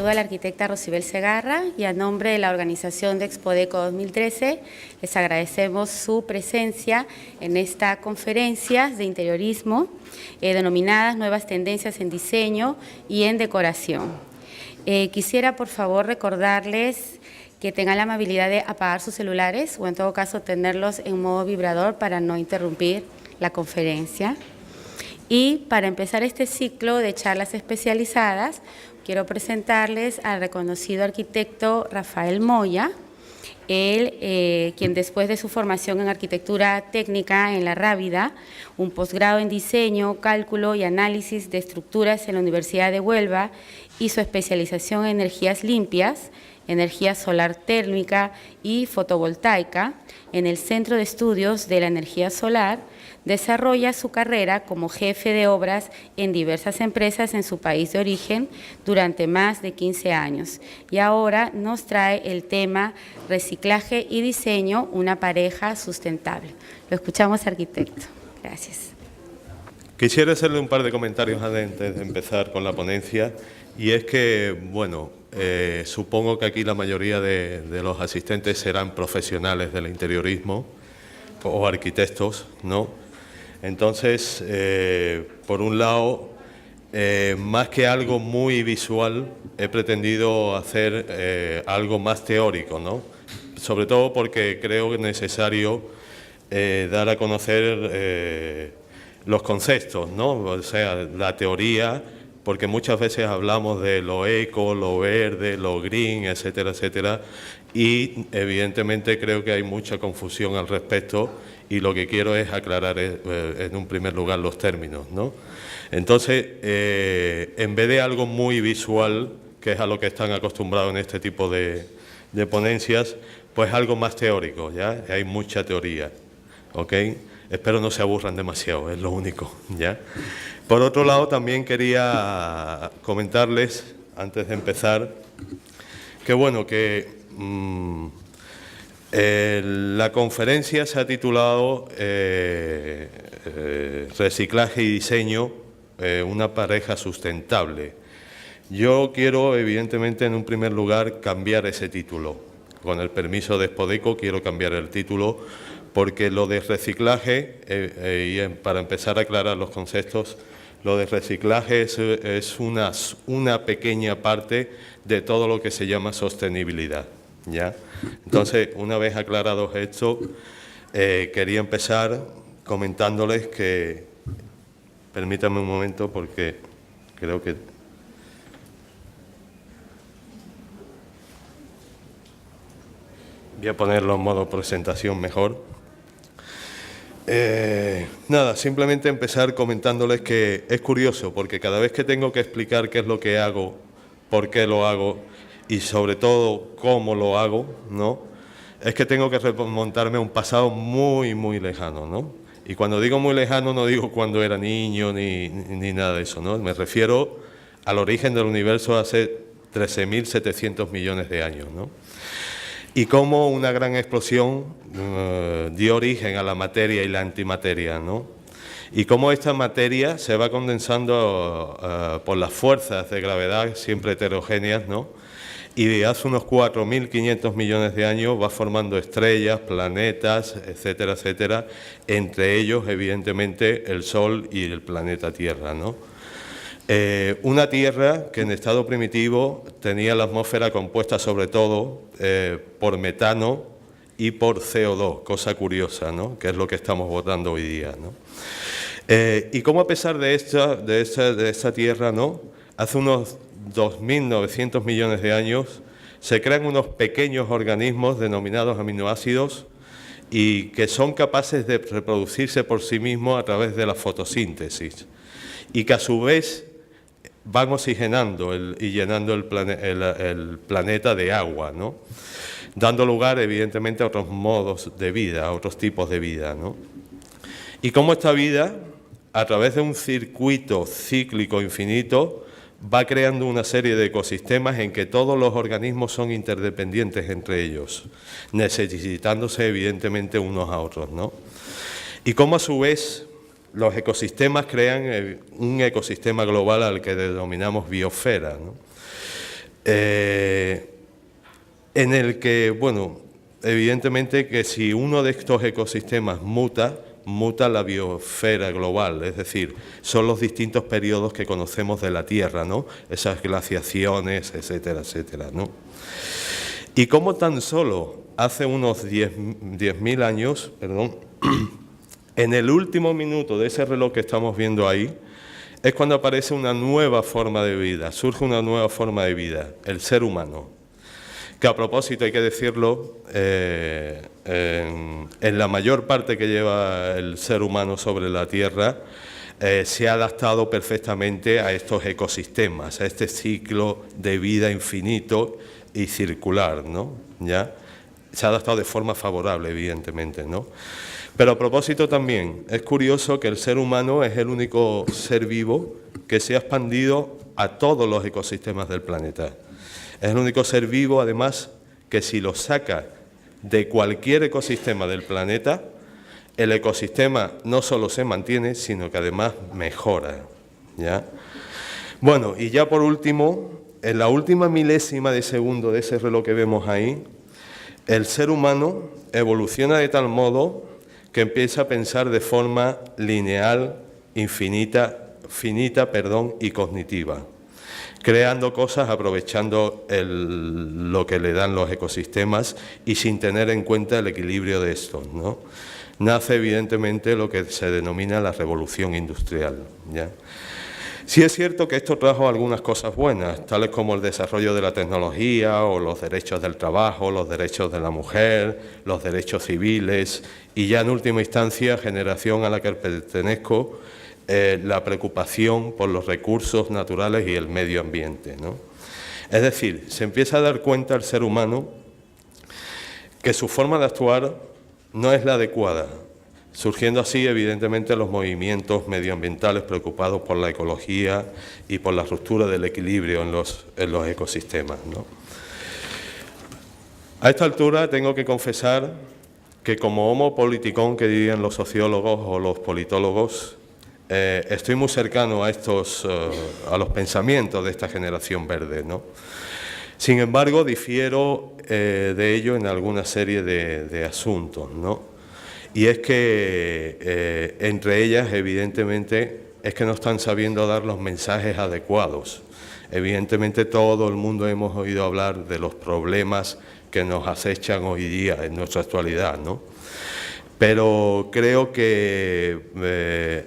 saludo a la arquitecta Rosibel Segarra y a nombre de la organización de Expodeco 2013 les agradecemos su presencia en esta conferencia de interiorismo denominadas Nuevas Tendencias en Diseño y en Decoración. Quisiera por favor recordarles que tengan la amabilidad de apagar sus celulares o en todo caso tenerlos en modo vibrador para no interrumpir la conferencia. Y para empezar este ciclo de charlas especializadas, quiero presentarles al reconocido arquitecto Rafael Moya, él, quien después de su formación en arquitectura técnica en la Rábida, un posgrado en diseño, cálculo y análisis de estructuras en la Universidad de Huelva y su especialización en energías limpias, energía solar térmica y fotovoltaica en el Centro de Estudios de la Energía Solar, desarrolla su carrera como jefe de obras en diversas empresas en su país de origen durante más de 15 años. Y ahora nos trae el tema reciclaje y diseño, una pareja sustentable. Lo escuchamos, arquitecto. Gracias. Quisiera hacerle un par de comentarios antes de empezar con la ponencia, y es que, bueno, supongo que aquí la mayoría de los asistentes serán profesionales del interiorismo o arquitectos, ¿no? Entonces, por un lado, más que algo muy visual, he pretendido hacer algo más teórico, ¿no? Sobre todo porque creo que es necesario dar a conocer los conceptos, ¿no? O sea, la teoría, porque muchas veces hablamos de lo eco, lo verde, lo green, etcétera, etcétera, y evidentemente creo que hay mucha confusión al respecto y lo que quiero es aclarar en un primer lugar los términos, ¿no? Entonces, en vez de algo muy visual, que es a lo que están acostumbrados en este tipo de ponencias, pues algo más teórico, ¿ya? Hay mucha teoría, ¿ok? Espero no se aburran demasiado, es lo único, ¿ya? Por otro lado, también quería comentarles, antes de empezar, que bueno, que la conferencia se ha titulado Reciclaje y Diseño, una pareja sustentable. Yo quiero, evidentemente, en un primer lugar, cambiar ese título. Con el permiso de Expodeco quiero cambiar el título, porque lo de reciclaje, para empezar a aclarar los conceptos, lo de reciclaje es una pequeña parte de todo lo que se llama sostenibilidad, ¿ya? Entonces, una vez aclarados esto, quería empezar comentándoles que, permítanme un momento porque creo que voy a ponerlo en modo presentación mejor. Nada, simplemente empezar comentándoles que es curioso porque cada vez que tengo que explicar qué es lo que hago, por qué lo hago y sobre todo cómo lo hago, ¿no? Es que tengo que remontarme a un pasado muy, muy lejano, ¿no? Y cuando digo muy lejano no digo cuando era niño ni nada de eso, ¿no? Me refiero al origen del universo hace 13.700 millones de años, ¿no? Y cómo una gran explosión dio origen a la materia y la antimateria, ¿no? Y cómo esta materia se va condensando por las fuerzas de gravedad siempre heterogéneas, ¿no? Y de hace unos 4.500 millones de años va formando estrellas, planetas, etcétera, etcétera, entre ellos, evidentemente, el Sol y el planeta Tierra, ¿no? Una Tierra que en estado primitivo tenía la atmósfera compuesta sobre todo por metano y por CO2, cosa curiosa, ¿no? Que es lo que estamos votando hoy día, ¿no? Y cómo a pesar de esta Tierra, ¿no? Hace unos 2.900 millones de años se crean unos pequeños organismos denominados aminoácidos y que son capaces de reproducirse por sí mismos a través de la fotosíntesis y que a su vez van oxigenando y llenando el planeta de agua, ¿no? Dando lugar, evidentemente, a otros modos de vida, a otros tipos de vida, ¿no? Y cómo esta vida, a través de un circuito cíclico infinito, va creando una serie de ecosistemas en que todos los organismos son interdependientes entre ellos, necesitándose, evidentemente, unos a otros, ¿no? Y cómo, a su vez, los ecosistemas crean un ecosistema global al que denominamos biosfera, ¿no? en el que, bueno, evidentemente que si uno de estos ecosistemas muta la biosfera global, es decir, son los distintos periodos que conocemos de la Tierra, ¿no? Esas glaciaciones, etcétera, etcétera, ¿no? Y como tan solo hace unos 10.000 años, perdón, en el último minuto de ese reloj que estamos viendo ahí, es cuando aparece una nueva forma de vida, surge una nueva forma de vida, el ser humano. Que a propósito, hay que decirlo, en la mayor parte que lleva el ser humano sobre la Tierra, se ha adaptado perfectamente a estos ecosistemas, a este ciclo de vida infinito y circular, ¿no? ¿Ya? Se ha adaptado de forma favorable, evidentemente, ¿no? Pero a propósito también, es curioso que el ser humano es el único ser vivo que se ha expandido a todos los ecosistemas del planeta. Es el único ser vivo, además, que si lo saca de cualquier ecosistema del planeta, el ecosistema no solo se mantiene, sino que además mejora, ¿ya? Bueno, y ya por último, en la última milésima de segundo de ese reloj que vemos ahí, el ser humano evoluciona de tal modo que empieza a pensar de forma lineal, finita, y cognitiva, creando cosas, aprovechando lo que le dan los ecosistemas y sin tener en cuenta el equilibrio de estos, ¿no? Nace evidentemente lo que se denomina la revolución industrial, ¿ya? Sí es cierto que esto trajo algunas cosas buenas, tales como el desarrollo de la tecnología o los derechos del trabajo, los derechos de la mujer, los derechos civiles y ya en última instancia, generación a la que pertenezco, la preocupación por los recursos naturales y el medio ambiente, ¿no? Es decir, se empieza a dar cuenta el ser humano que su forma de actuar no es la adecuada, surgiendo así evidentemente los movimientos medioambientales preocupados por la ecología y por la ruptura del equilibrio en los ecosistemas, ¿no? A esta altura tengo que confesar que como homo politicón, que dirían los sociólogos o los politólogos, estoy muy cercano a los pensamientos de esta generación verde, ¿no? Sin embargo, difiero de ello en alguna serie de asuntos, ¿no? Y es que entre ellas, evidentemente, es que no están sabiendo dar los mensajes adecuados. Evidentemente, todo el mundo hemos oído hablar de los problemas que nos acechan hoy día en nuestra actualidad, ¿no? Pero creo que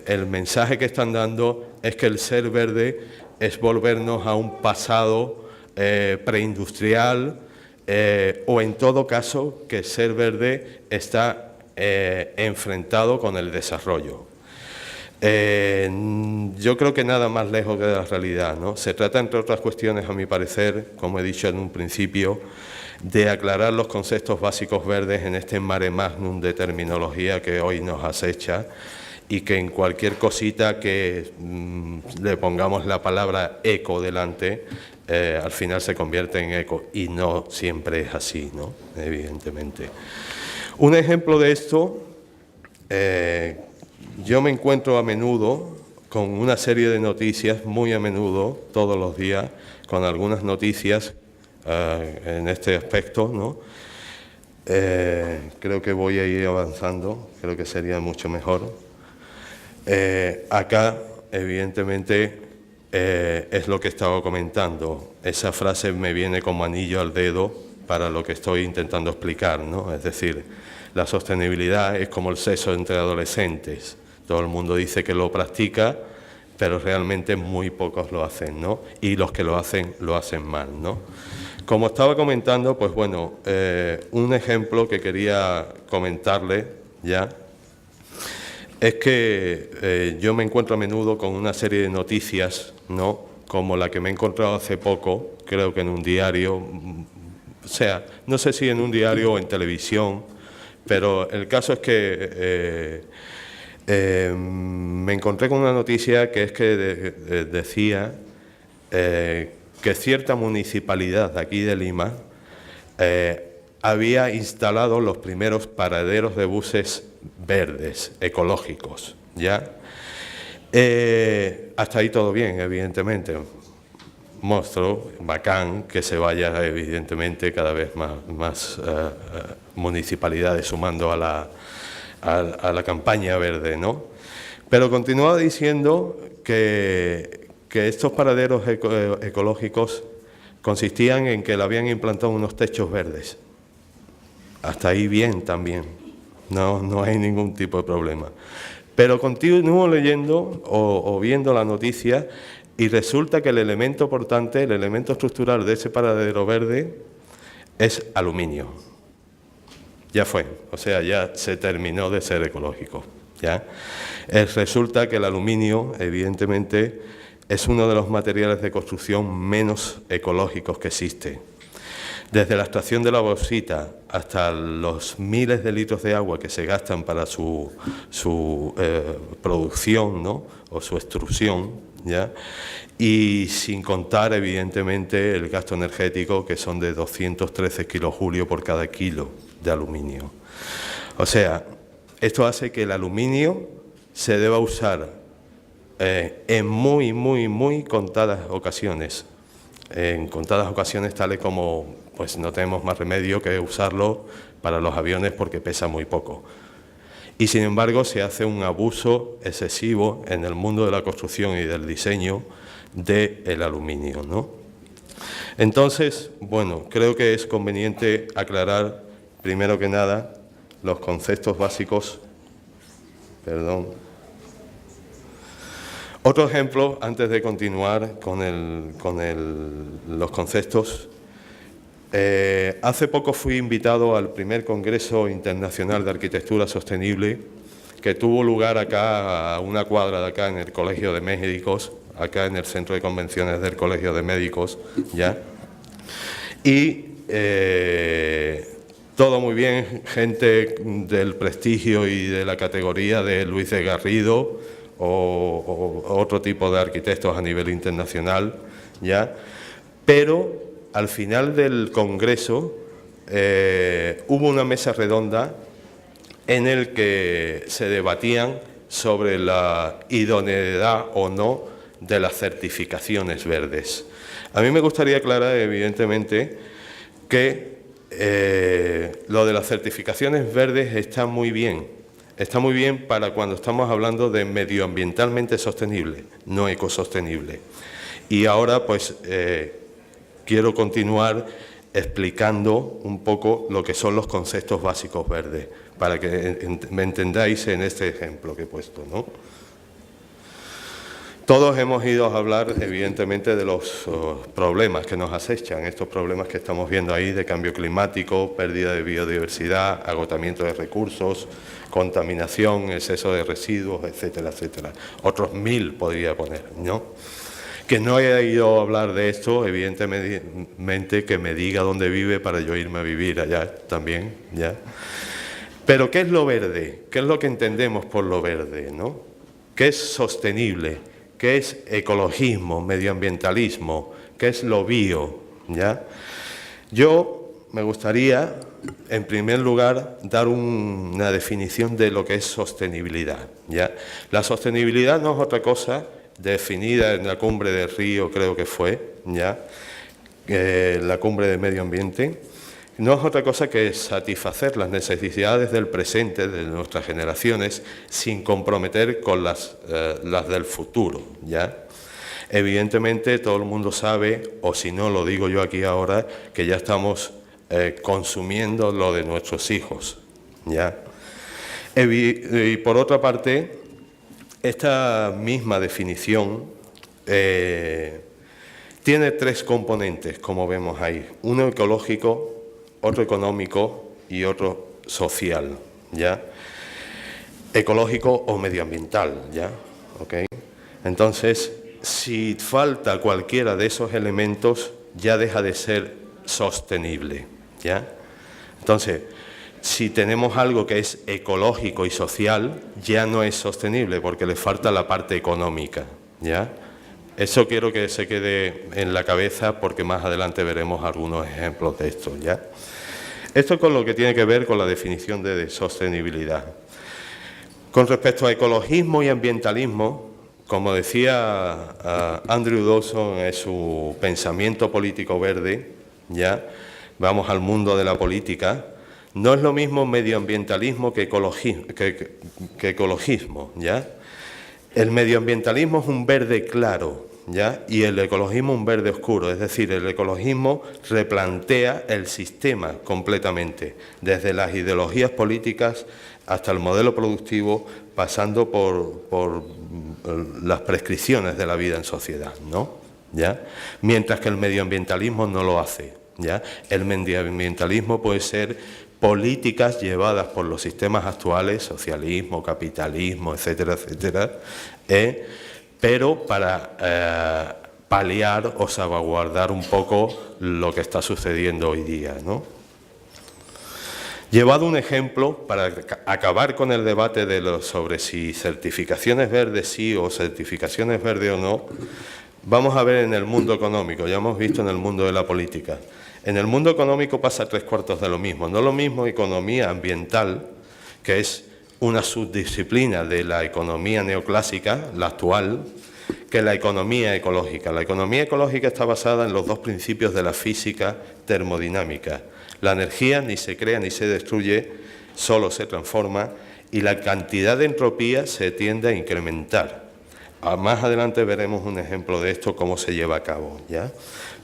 el mensaje que están dando es que el ser verde es volvernos a un pasado preindustrial o en todo caso que ser verde está enfrentado con el desarrollo. Yo creo que nada más lejos de la realidad, ¿no? Se trata, entre otras cuestiones, a mi parecer, como he dicho en un principio, de aclarar los conceptos básicos verdes en este mare magnum de terminología que hoy nos acecha y que en cualquier cosita que le pongamos la palabra eco delante, al final se convierte en eco y no siempre es así, ¿no? Evidentemente. Un ejemplo de esto, yo me encuentro a menudo con una serie de noticias, muy a menudo, todos los días, con algunas noticias en este aspecto, ¿no? Creo que voy a ir avanzando, creo que sería mucho mejor. Acá, evidentemente, es lo que estaba comentando. Esa frase me viene como anillo al dedo para lo que estoy intentando explicar, ¿no? Es decir, la sostenibilidad es como el sexo entre adolescentes. Todo el mundo dice que lo practica, pero realmente muy pocos lo hacen, ¿no? Y los que lo hacen mal, ¿no? Como estaba comentando, pues bueno, un ejemplo que quería comentarle ya es que yo me encuentro a menudo con una serie de noticias, ¿no? Como la que me he encontrado hace poco, creo que en un diario, o sea, no sé si en un diario o en televisión, pero el caso es que me encontré con una noticia que es que decía que cierta municipalidad de aquí de Lima había instalado los primeros paraderos de buses verdes, ecológicos, ¿ya? Hasta ahí todo bien, evidentemente. monstruo, bacán, que se vaya evidentemente cada vez más municipalidades sumando a la campaña verde, ¿no? Pero continuaba diciendo que estos paraderos ecológicos consistían en que le habían implantado unos techos verdes. Hasta ahí bien también, no hay ningún tipo de problema. Pero continúo leyendo o viendo la noticia y resulta que el elemento portante, el elemento estructural de ese paradero verde es aluminio. Ya fue, o sea, ya se terminó de ser ecológico, ¿ya? Resulta que el aluminio, evidentemente, es uno de los materiales de construcción menos ecológicos que existe. Desde la extracción de la bauxita hasta los miles de litros de agua que se gastan para su producción, ¿no? O su extrusión, ¿ya? Y sin contar, evidentemente, el gasto energético, que son de 213 kilojulios por cada kilo de aluminio. O sea, esto hace que el aluminio se deba usar en muy contadas ocasiones. En contadas ocasiones tales como, pues no tenemos más remedio que usarlo para los aviones porque pesa muy poco. Y sin embargo se hace un abuso excesivo en el mundo de la construcción y del diseño del aluminio, ¿no? Entonces, bueno, creo que es conveniente aclarar, primero que nada, los conceptos básicos. Perdón. Otro ejemplo, antes de continuar con los conceptos. Hace poco fui invitado al primer Congreso Internacional de Arquitectura Sostenible, que tuvo lugar acá, a una cuadra de acá, en el Colegio de Médicos, acá en el Centro de Convenciones del Colegio de Médicos, ¿ya? Y todo muy bien, gente del prestigio y de la categoría de Luis de Garrido o otro tipo de arquitectos a nivel internacional, ¿ya? Pero al final del congreso hubo una mesa redonda en el que se debatían sobre la idoneidad o no de las certificaciones verdes. A mí me gustaría aclarar, evidentemente, que lo de las certificaciones verdes está muy bien para cuando estamos hablando de medioambientalmente sostenible, no ecosostenible. Y ahora, pues, quiero continuar explicando un poco lo que son los conceptos básicos verdes, para que me entendáis en este ejemplo que he puesto, ¿no? Todos hemos ido a hablar, evidentemente, de los problemas que nos acechan, estos problemas que estamos viendo ahí de cambio climático, pérdida de biodiversidad, agotamiento de recursos, contaminación, exceso de residuos, etcétera, etcétera. Otros 1000 podría poner, ¿no? Que no haya ido a hablar de esto, evidentemente que me diga dónde vive para yo irme a vivir allá también, ¿ya? Pero ¿qué es lo verde? ¿Qué es lo que entendemos por lo verde, ¿no? ¿Qué es sostenible? ¿Qué es ecologismo, medioambientalismo? ¿Qué es lo bio? ¿Ya? Yo me gustaría, en primer lugar, dar una definición de lo que es sostenibilidad, ¿ya? La sostenibilidad no es otra cosa definida en la cumbre del Río, creo que fue, ¿ya? La cumbre de medio ambiente. No es otra cosa que satisfacer las necesidades del presente, de nuestras generaciones, sin comprometer con las del futuro, ¿ya? Evidentemente, todo el mundo sabe, o si no, lo digo yo aquí ahora, que ya estamos consumiendo lo de nuestros hijos, ¿ya? Y por otra parte, esta misma definición tiene 3 componentes, como vemos ahí. Uno ecológico, otro económico y otro social, ¿ya? Ecológico o medioambiental, ¿ya? ¿Ok? Entonces, si falta cualquiera de esos elementos, ya deja de ser sostenible, ¿ya? Entonces, si tenemos algo que es ecológico y social, ya no es sostenible porque le falta la parte económica, ¿ya? Eso quiero que se quede en la cabeza porque más adelante veremos algunos ejemplos de esto, ¿ya? Esto es con lo que tiene que ver con la definición de sostenibilidad. Con respecto a ecologismo y ambientalismo, como decía Andrew Dawson en su pensamiento político verde, ya vamos al mundo de la política, no es lo mismo medioambientalismo que ecologismo, ¿ya? El medioambientalismo es un verde claro, ¿ya? Y el ecologismo un verde oscuro, es decir, el ecologismo replantea el sistema completamente, desde las ideologías políticas hasta el modelo productivo, pasando por las prescripciones de la vida en sociedad, ¿no? ¿Ya? Mientras que el medioambientalismo no lo hace, ¿ya? El medioambientalismo puede ser políticas llevadas por los sistemas actuales, socialismo, capitalismo, etcétera, etcétera, pero para paliar o salvaguardar un poco lo que está sucediendo hoy día, ¿no? Llevado un ejemplo, para acabar con el debate sobre si certificaciones verdes sí o certificaciones verdes o no, vamos a ver en el mundo económico, ya hemos visto en el mundo de la política. En el mundo económico pasa 3/4 de lo mismo. No lo mismo economía ambiental, que es una subdisciplina de la economía neoclásica, la actual, que la economía ecológica. La economía ecológica está basada en los dos principios de la física termodinámica. La energía ni se crea ni se destruye, solo se transforma, y la cantidad de entropía se tiende a incrementar. Más adelante veremos un ejemplo de esto, cómo se lleva a cabo, ¿ya?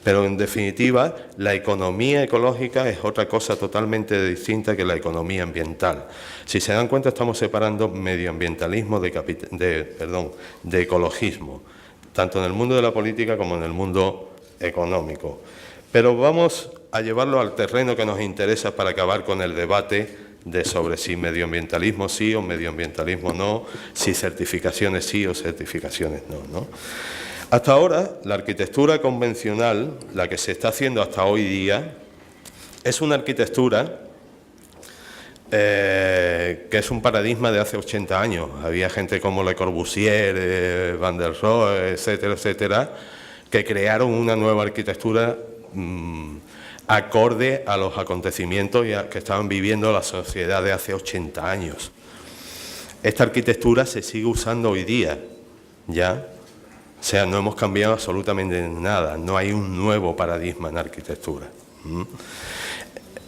Pero en definitiva, la economía ecológica es otra cosa totalmente distinta que la economía ambiental. Si se dan cuenta, estamos separando medioambientalismo de ecologismo, tanto en el mundo de la política como en el mundo económico. Pero vamos a llevarlo al terreno que nos interesa para acabar con el debate sobre si medioambientalismo sí o medioambientalismo no, si certificaciones sí o certificaciones no, ¿no? Hasta ahora, la arquitectura convencional, la que se está haciendo hasta hoy día, es una arquitectura que es un paradigma de hace 80 años. Había gente como Le Corbusier, Van der Rohe, etcétera, etcétera, que crearon una nueva arquitectura acorde a los acontecimientos que estaban viviendo la sociedad de hace 80 años. Esta arquitectura se sigue usando hoy día, ¿ya? O sea, no hemos cambiado absolutamente nada, no hay un nuevo paradigma en arquitectura.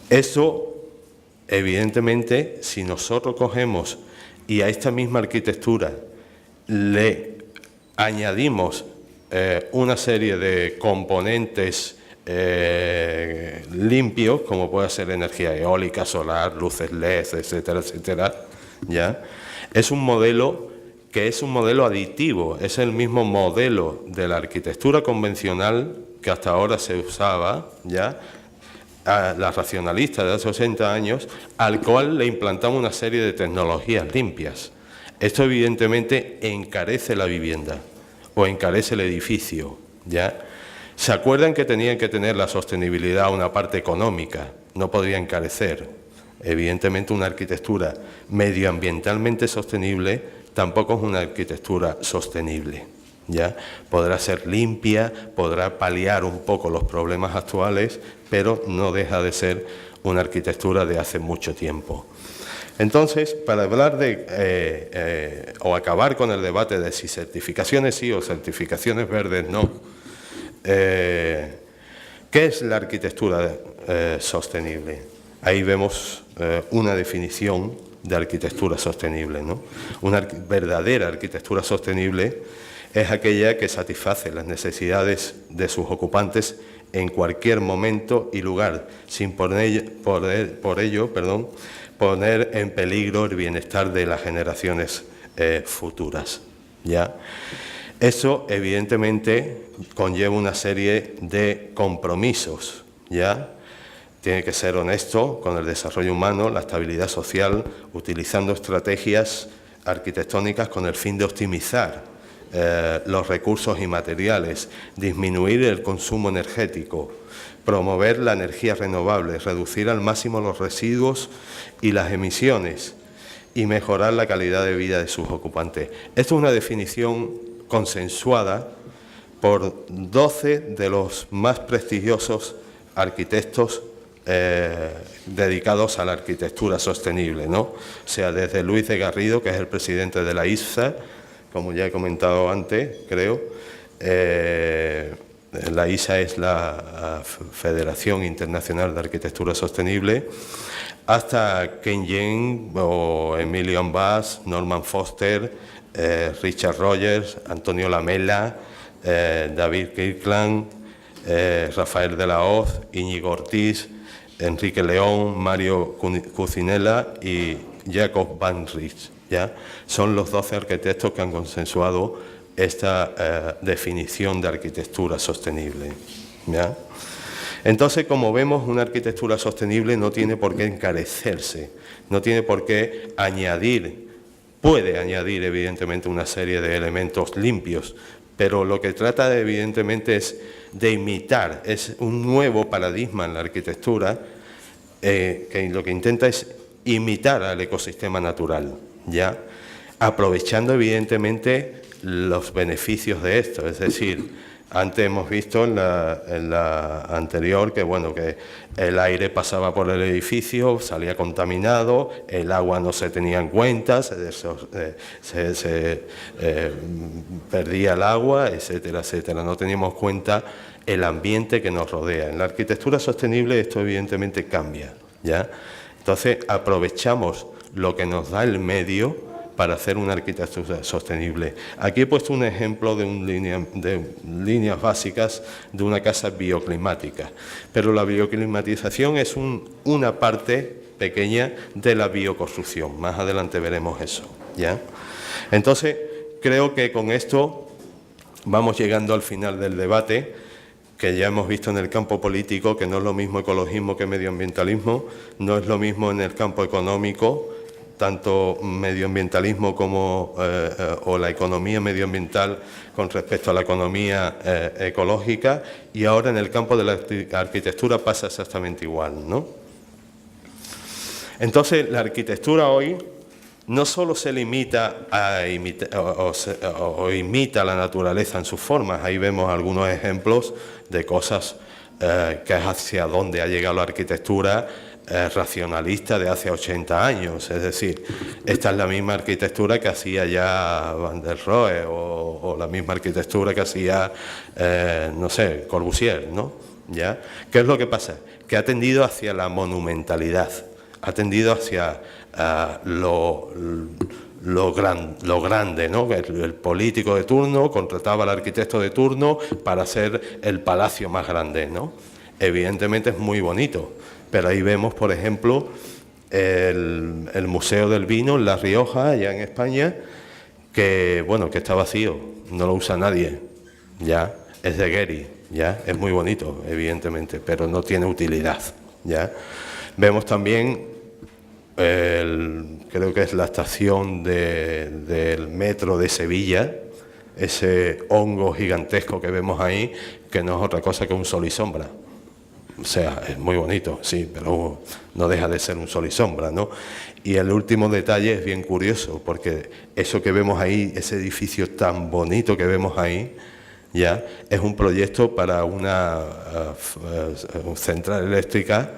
Eso, evidentemente, si nosotros cogemos y a esta misma arquitectura le añadimos una serie de componentes limpios, como puede ser energía eólica, solar, luces LED, etcétera, etcétera, ¿ya? Es un modelo que es un modelo aditivo, es el mismo modelo de la arquitectura convencional que hasta ahora se usaba, ¿ya? A la racionalista de hace 80 años, al cual le implantamos una serie de tecnologías limpias. Esto evidentemente encarece la vivienda o encarece el edificio, ¿ya? ¿Se acuerdan que tenían que tener la sostenibilidad una parte económica? No podría encarecer. Evidentemente una arquitectura medioambientalmente sostenible tampoco es una arquitectura sostenible, ¿ya? Podrá ser limpia, podrá paliar un poco los problemas actuales, pero no deja de ser una arquitectura de hace mucho tiempo. Entonces, para hablar o acabar con el debate de si certificaciones sí o certificaciones verdes no, ¿qué es la arquitectura sostenible? Ahí vemos una definición de arquitectura sostenible, ¿no? Una verdadera arquitectura sostenible es aquella que satisface las necesidades de sus ocupantes en cualquier momento y lugar, sin poner en peligro el bienestar de las generaciones futuras, ¿ya? Eso, evidentemente, conlleva una serie de compromisos, ¿ya? Tiene que ser honesto con el desarrollo humano, la estabilidad social, utilizando estrategias arquitectónicas con el fin de optimizar los recursos y materiales, disminuir el consumo energético, promover la energía renovable, reducir al máximo los residuos y las emisiones y mejorar la calidad de vida de sus ocupantes. Esto es una definición consensuada por 12 de los más prestigiosos arquitectos dedicados a la arquitectura sostenible, ¿no? O sea, desde Luis de Garrido, que es el presidente de la ISFA, como ya he comentado antes, creo. La ISA es la Federación Internacional de Arquitectura Sostenible, hasta Ken Yen o Emilio Ambas, Norman Foster, Richard Rogers, Antonio Lamela, David Kirkland, Rafael de la Hoz, Íñigo Ortiz, Enrique León, Mario Cucinella y Jacob Van Rys, ¿ya? Son los 12 arquitectos que han consensuado esta definición de arquitectura sostenible, ¿ya? Entonces, como vemos, una arquitectura sostenible no tiene por qué encarecerse, no tiene por qué añadir, puede añadir evidentemente una serie de elementos limpios, pero lo que trata evidentemente es de imitar, es un nuevo paradigma en la arquitectura que lo que intenta es imitar al ecosistema natural, ¿ya? Aprovechando evidentemente los beneficios de esto, es decir, antes hemos visto en la anterior que, bueno, que el aire pasaba por el edificio, salía contaminado, el agua no se tenía en cuenta, se perdía el agua, etcétera, etcétera. No teníamos en cuenta el ambiente que nos rodea. En la arquitectura sostenible esto evidentemente cambia, ¿ya? Entonces aprovechamos lo que nos da el medio para hacer una arquitectura sostenible. Aquí he puesto un ejemplo de líneas básicas de una casa bioclimática, pero la bioclimatización es una parte pequeña de la bioconstrucción. Más adelante veremos eso, ¿ya? Entonces, creo que con esto vamos llegando al final del debate, que ya hemos visto en el campo político, que no es lo mismo ecologismo que medioambientalismo, no es lo mismo en el campo económico, tanto medioambientalismo como o la economía medioambiental con respecto a la economía ecológica, y ahora en el campo de la arquitectura pasa exactamente igual, ¿no? Entonces, la arquitectura hoy no solo se limita a imitar o imita la naturaleza en sus formas, ahí vemos algunos ejemplos de cosas que es hacia dónde ha llegado la arquitectura racionalista de hace 80 años, es decir, esta es la misma arquitectura que hacía ya Van der Rohe o la misma arquitectura que hacía, no sé, Corbusier, ¿no? ¿Ya? ¿Qué es lo que pasa? Que ha tendido hacia la monumentalidad, ha tendido hacia lo grande, ¿no? El político de turno contrataba al arquitecto de turno para hacer el palacio más grande, ¿no? Evidentemente es muy bonito, pero ahí vemos, por ejemplo, el Museo del Vino en La Rioja, allá en España, que, bueno, que está vacío, no lo usa nadie, ya, es de Gehry, ya, es muy bonito, evidentemente, pero no tiene utilidad, ya. Vemos también, creo que es la estación del metro de Sevilla, ese hongo gigantesco que vemos ahí, que no es otra cosa que un sol y sombra. O sea, es muy bonito, sí, pero no deja de ser un sol y sombra, ¿no? Y el último detalle es bien curioso, porque eso que vemos ahí, ese edificio tan bonito que vemos ahí, ya, es un proyecto para una central eléctrica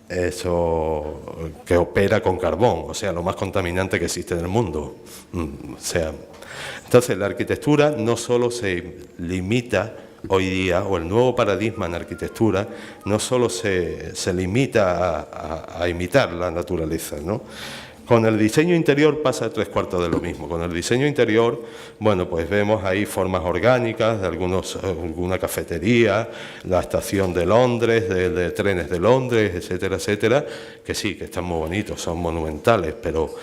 que opera con carbón, o sea, lo más contaminante que existe en el mundo. O sea, entonces la arquitectura no solo se limita hoy día, o el nuevo paradigma en arquitectura, no solo se limita a imitar la naturaleza, ¿no? Con el diseño interior pasa 3/4 de lo mismo. Con el diseño interior, bueno, pues vemos ahí formas orgánicas de alguna cafetería, la estación de Londres, de trenes de Londres, etcétera, etcétera, que sí, que están muy bonitos, son monumentales, pero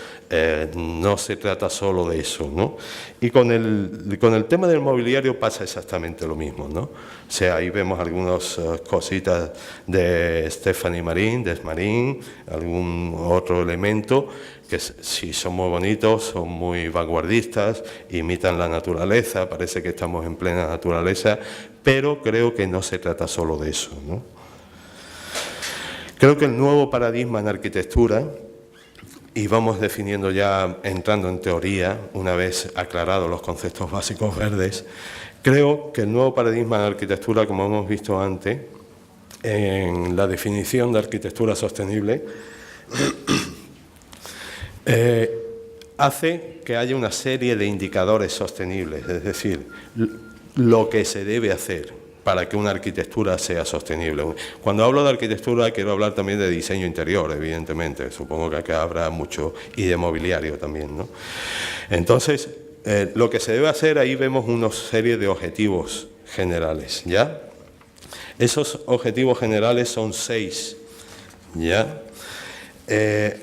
no se trata solo de eso, ¿no? Y con el tema del mobiliario pasa exactamente lo mismo, ¿no? O sea, ahí vemos algunas cositas de Stephanie Marín, de Smarín, algún otro elemento que sí son muy bonitos, son muy vanguardistas, imitan la naturaleza, parece que estamos en plena naturaleza, pero creo que no se trata solo de eso, ¿no? Creo que el nuevo paradigma en arquitectura, y vamos definiendo ya, entrando en teoría, una vez aclarados los conceptos básicos verdes, creo que el nuevo paradigma en arquitectura, como hemos visto antes, en la definición de arquitectura sostenible, hace que haya una serie de indicadores sostenibles, es decir, lo que se debe hacer para que una arquitectura sea sostenible. Cuando hablo de arquitectura quiero hablar también de diseño interior, evidentemente, supongo que acá habrá mucho, y de mobiliario también, ¿no? Entonces, lo que se debe hacer, ahí vemos una serie de objetivos generales, ¿ya? Esos objetivos generales son 6, ¿ya?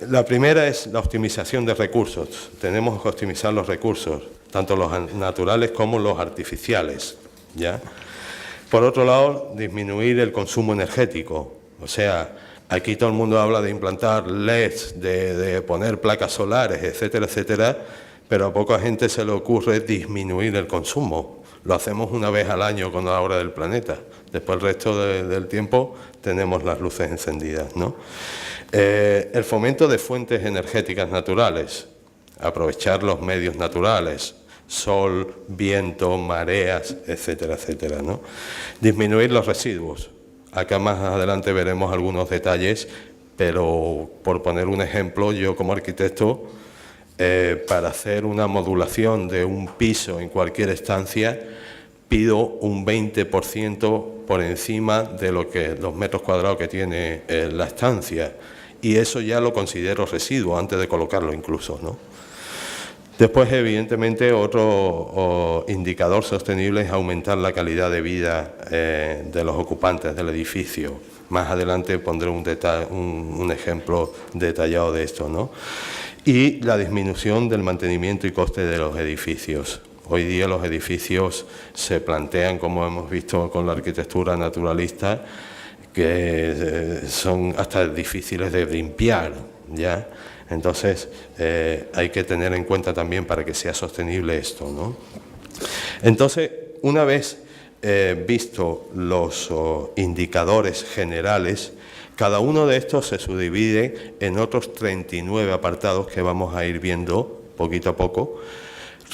La primera es la optimización de recursos. Tenemos que optimizar los recursos, tanto los naturales como los artificiales, ¿ya? Por otro lado, disminuir el consumo energético. O sea, aquí todo el mundo habla de implantar LEDs, de poner placas solares, etcétera, etcétera, pero a poca gente se le ocurre disminuir el consumo. Lo hacemos una vez al año con la hora del planeta. Después el resto del tiempo tenemos las luces encendidas, ¿no? El fomento de fuentes energéticas naturales, aprovechar los medios naturales, sol, viento, mareas, etcétera, etcétera, ¿no? Disminuir los residuos. Acá más adelante veremos algunos detalles, pero por poner un ejemplo, yo como arquitecto, para hacer una modulación de un piso en cualquier estancia, pido un 20% por encima de los metros cuadrados que tiene la estancia, y eso ya lo considero residuo antes de colocarlo incluso, ¿no? Después, evidentemente, otro indicador sostenible es aumentar la calidad de vida de los ocupantes del edificio. Más adelante pondré un ejemplo detallado de esto, ¿no? Y la disminución del mantenimiento y coste de los edificios. Hoy día los edificios se plantean, como hemos visto con la arquitectura naturalista, que son hasta difíciles de limpiar, ¿ya? Entonces, hay que tener en cuenta también para que sea sostenible esto, ¿no? Entonces, una vez visto los indicadores generales, cada uno de estos se subdivide en otros 39 apartados que vamos a ir viendo poquito a poco,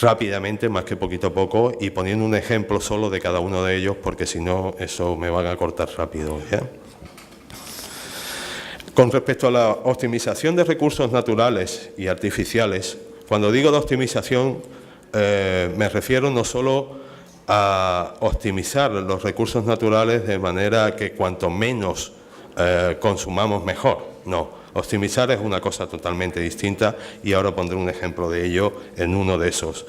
rápidamente, más que poquito a poco, y poniendo un ejemplo solo de cada uno de ellos, porque si no, eso me van a cortar rápido, ¿ya? Con respecto a la optimización de recursos naturales y artificiales, cuando digo de optimización, me refiero no solo a optimizar los recursos naturales de manera que cuanto menos consumamos mejor. No, optimizar es una cosa totalmente distinta, y ahora pondré un ejemplo de ello en uno de esos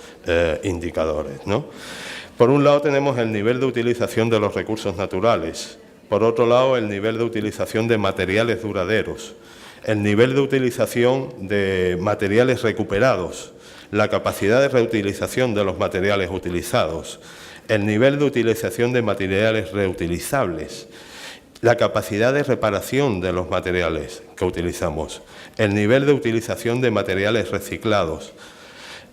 indicadores, ¿no? Por un lado tenemos el nivel de utilización de los recursos naturales. Por otro lado, el nivel de utilización de materiales duraderos, el nivel de utilización de materiales recuperados, la capacidad de reutilización de los materiales utilizados, el nivel de utilización de materiales reutilizables, la capacidad de reparación de los materiales que utilizamos, el nivel de utilización de materiales reciclados.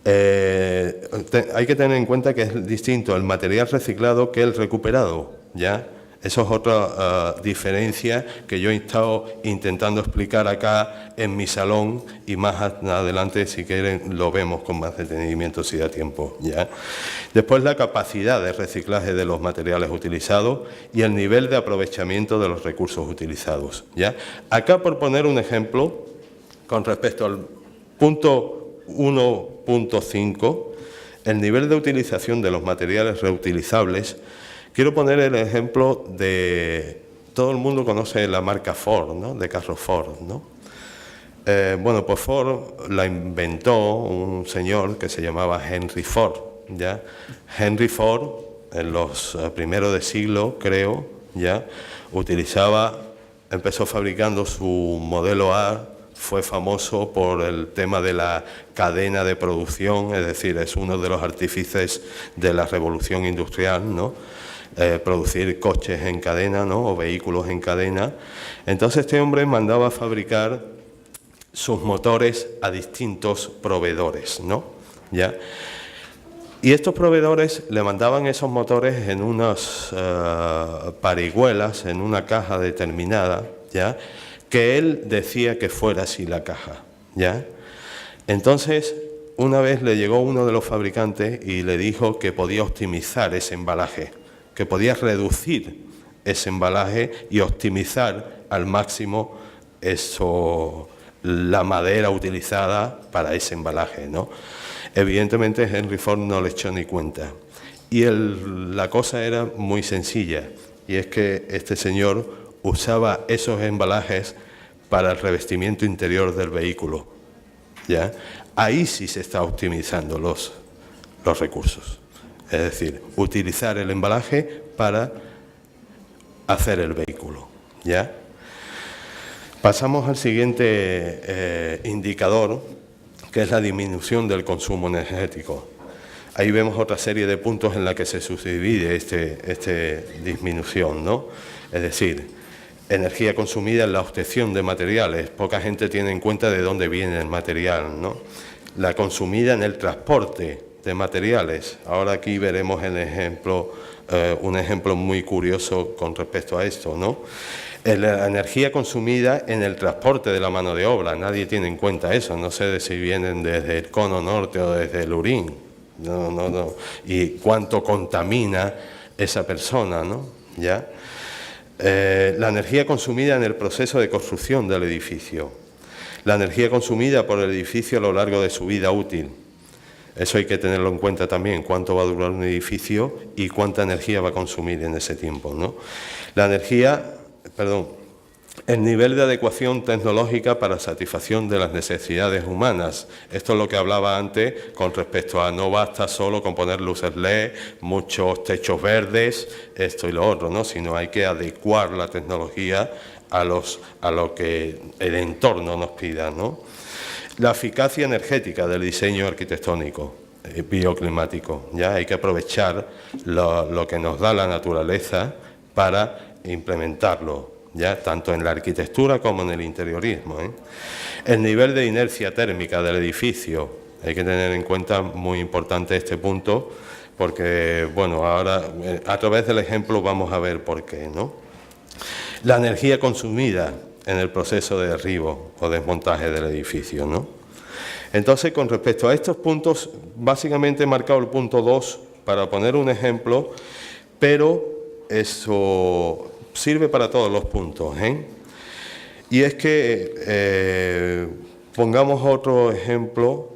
Hay que tener en cuenta que es distinto el material reciclado que el recuperado, ¿ya? Eso es otra diferencia que yo he estado intentando explicar acá en mi salón, y más adelante, si quieren, lo vemos con más detenimiento si da tiempo, ¿ya? Después, la capacidad de reciclaje de los materiales utilizados y el nivel de aprovechamiento de los recursos utilizados, ¿ya? Acá, por poner un ejemplo, con respecto al punto 1.5, el nivel de utilización de los materiales reutilizables. Quiero poner el ejemplo de... Todo el mundo conoce la marca Ford, ¿no? De carros Ford, ¿no? Bueno, pues Ford la inventó un señor que se llamaba Henry Ford, ¿ya? Henry Ford, en los primeros de siglo, creo, ¿ya? Empezó fabricando su modelo A, fue famoso por el tema de la cadena de producción, es decir, es uno de los artífices de la revolución industrial, ¿no? Producir coches en cadena, ¿no? O vehículos en cadena. Entonces este hombre mandaba a fabricar sus motores a distintos proveedores, ¿no? ¿Ya? Y estos proveedores le mandaban esos motores en unas parihuelas, en una caja determinada, ¿ya? Que él decía que fuera así la caja, ¿ya? Entonces, una vez le llegó uno de los fabricantes y le dijo que podía optimizar ese embalaje, que podía reducir ese embalaje y optimizar al máximo la madera utilizada para ese embalaje, ¿no? Evidentemente Henry Ford no le echó ni cuenta. Y la cosa era muy sencilla, y es que este señor usaba esos embalajes para el revestimiento interior del vehículo, ¿ya? Ahí sí se está optimizando los recursos. Es decir, utilizar el embalaje para hacer el vehículo, ¿ya? Pasamos al siguiente indicador, que es la disminución del consumo energético. Ahí vemos otra serie de puntos en la que se subdivide esta disminución, ¿no? Es decir, energía consumida en la obtención de materiales. Poca gente tiene en cuenta de dónde viene el material, ¿no? La consumida en el transporte de materiales. Ahora aquí veremos el ejemplo, un ejemplo muy curioso con respecto a esto, ¿no? La energía consumida en el transporte de la mano de obra. Nadie tiene en cuenta eso. No sé si vienen desde el Cono Norte o desde el Lurín. No. Y cuánto contamina esa persona, ¿no? ¿Ya? La energía consumida en el proceso de construcción del edificio. La energía consumida por el edificio a lo largo de su vida útil. Eso hay que tenerlo en cuenta también, cuánto va a durar un edificio y cuánta energía va a consumir en ese tiempo, ¿no? El nivel de adecuación tecnológica para satisfacción de las necesidades humanas. Esto es lo que hablaba antes con respecto a no basta solo con poner luces LED, muchos techos verdes, esto y lo otro, ¿no? Sino hay que adecuar la tecnología a lo que el entorno nos pida, ¿no? La eficacia energética del diseño arquitectónico, bioclimático. Ya hay que aprovechar lo que nos da la naturaleza para implementarlo, ya tanto en la arquitectura como en el interiorismo, ¿eh? El nivel de inercia térmica del edificio, hay que tener en cuenta, muy importante este punto, porque, bueno, ahora a través del ejemplo vamos a ver por qué, ¿no? La energía consumida en el proceso de derribo o desmontaje del edificio, ¿no? Entonces, con respecto a estos puntos, básicamente he marcado el punto 2 para poner un ejemplo, pero eso sirve para todos los puntos, ¿eh? Y es que, pongamos otro ejemplo,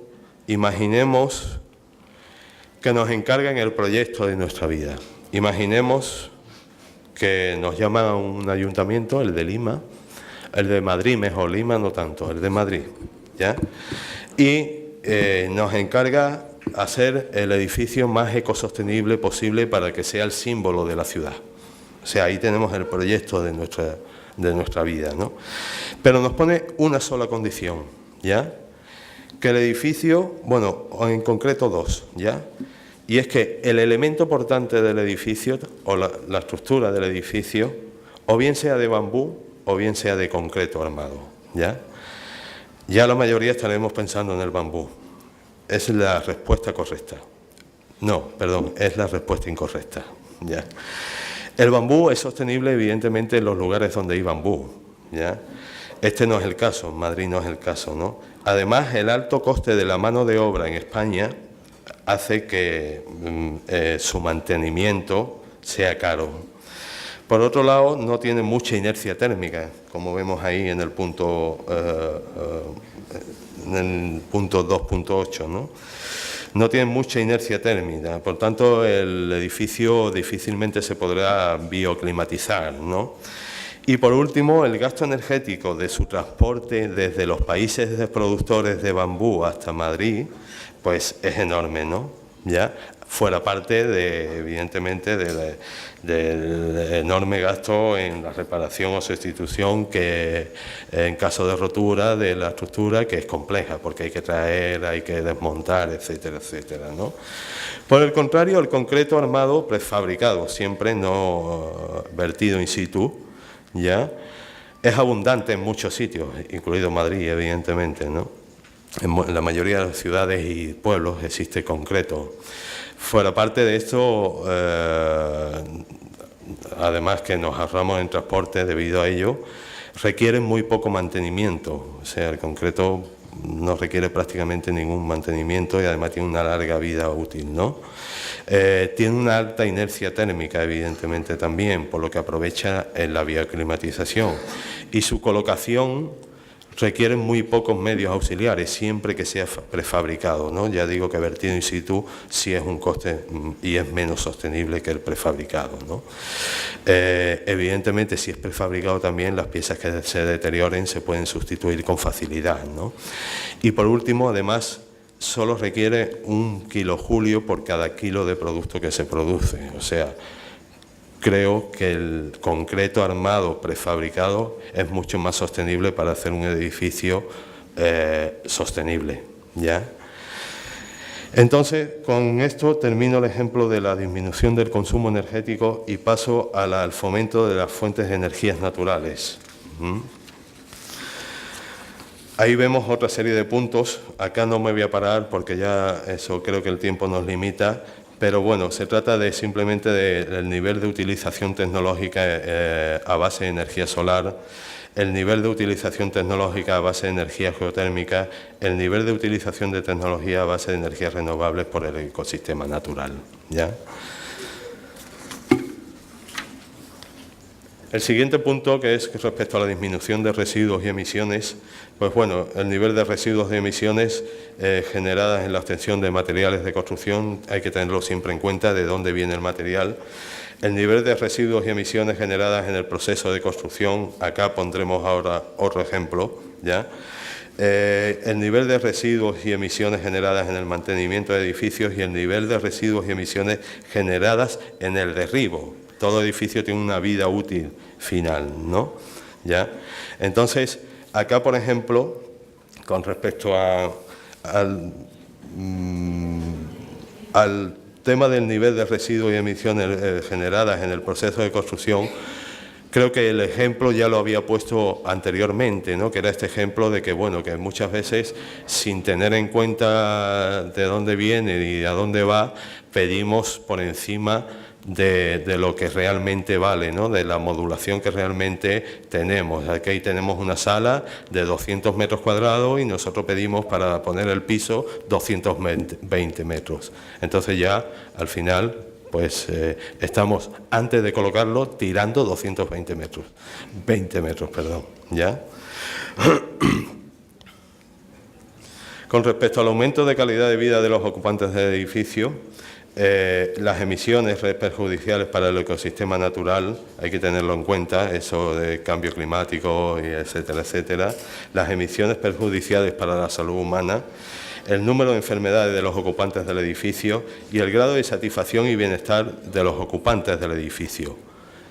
imaginemos que nos encargan el proyecto de nuestra vida. Imaginemos que nos llama un ayuntamiento, el de Lima, el de Madrid, mejor, Lima no tanto, el de Madrid, ¿ya? Y nos encarga hacer el edificio más ecosostenible posible para que sea el símbolo de la ciudad. O sea, ahí tenemos el proyecto de nuestra vida, ¿no? Pero nos pone una sola condición, ¿ya? Que el edificio, bueno, en concreto dos, ¿ya? Y es que el elemento portante del edificio, o la estructura del edificio, o bien sea de bambú, o bien sea de concreto armado, ¿ya? Ya la mayoría estaremos pensando en el bambú. Es la respuesta correcta. No, perdón, es la respuesta incorrecta, ¿ya? El bambú es sostenible, evidentemente, en los lugares donde hay bambú, ¿ya? Este no es el caso, en Madrid no es el caso, ¿no? Además, el alto coste de la mano de obra en España hace que su mantenimiento sea caro. Por otro lado, no tiene mucha inercia térmica, como vemos ahí en el punto 2.8, ¿no? No tiene mucha inercia térmica, por tanto el edificio difícilmente se podrá bioclimatizar, ¿no? Y por último, el gasto energético de su transporte desde los países productores de bambú hasta Madrid, pues es enorme, ¿no? ¿Ya? Fuera parte, evidentemente, del enorme gasto en la reparación o sustitución que, en caso de rotura de la estructura, que es compleja, porque hay que traer, hay que desmontar, etcétera, etcétera, ¿no? Por el contrario, el concreto armado prefabricado, siempre no vertido in situ, ¿ya? Es abundante en muchos sitios, incluido Madrid, evidentemente, ¿no? En la mayoría de las ciudades y pueblos existe concreto. Fuera parte de esto, además que nos ahorramos en transporte debido a ello, requieren muy poco mantenimiento. O sea, el concreto no requiere prácticamente ningún mantenimiento y además tiene una larga vida útil, ¿no? Tiene una alta inercia térmica, evidentemente, también, por lo que aprovecha en la bioclimatización. Y su colocación requieren muy pocos medios auxiliares, siempre que sea prefabricado, ¿no? Ya digo que vertido in situ sí es un coste y es menos sostenible que el prefabricado, ¿no? Evidentemente, si es prefabricado también, las piezas que se deterioren se pueden sustituir con facilidad, ¿no? Y por último, además, solo requiere 1 kilojulio por cada kilo de producto que se produce, o sea, creo que el concreto armado prefabricado es mucho más sostenible para hacer un edificio sostenible, ¿ya? Entonces, con esto termino el ejemplo de la disminución del consumo energético y paso al fomento de las fuentes de energías naturales. Ahí vemos otra serie de puntos. Acá no me voy a parar porque ya eso creo que el tiempo nos limita. Pero bueno, se trata de simplemente del nivel de utilización tecnológica a base de energía solar, el nivel de utilización tecnológica a base de energía geotérmica, el nivel de utilización de tecnología a base de energías renovables por el ecosistema natural, ¿ya? El siguiente punto, que es respecto a la disminución de residuos y emisiones, pues bueno, el nivel de residuos de emisiones generadas en la obtención de materiales de construcción, hay que tenerlo siempre en cuenta de dónde viene el material. El nivel de residuos y emisiones generadas en el proceso de construcción, acá pondremos ahora otro ejemplo, ¿ya? El nivel de residuos y emisiones generadas en el mantenimiento de edificios y el nivel de residuos y emisiones generadas en el derribo. Todo edificio tiene una vida útil final, ¿no? ¿Ya? Entonces, acá, por ejemplo, con respecto al tema del nivel de residuos y emisiones generadas en el proceso de construcción, creo que el ejemplo ya lo había puesto anteriormente, ¿no? Que era este ejemplo de que, bueno, que muchas veces, sin tener en cuenta de dónde viene y a dónde va, pedimos por encima de lo que realmente vale, ¿no? De la modulación que realmente tenemos. Aquí tenemos una sala de 200 metros cuadrados y nosotros pedimos para poner el piso 220 metros. Entonces ya, al final, pues estamos, antes de colocarlo, tirando 220 metros. 20 metros, perdón, ¿ya? Con respecto al aumento de calidad de vida de los ocupantes del edificio, las emisiones perjudiciales para el ecosistema natural, hay que tenerlo en cuenta, eso de cambio climático, y etcétera, etcétera. Las emisiones perjudiciales para la salud humana, el número de enfermedades de los ocupantes del edificio y el grado de satisfacción y bienestar de los ocupantes del edificio.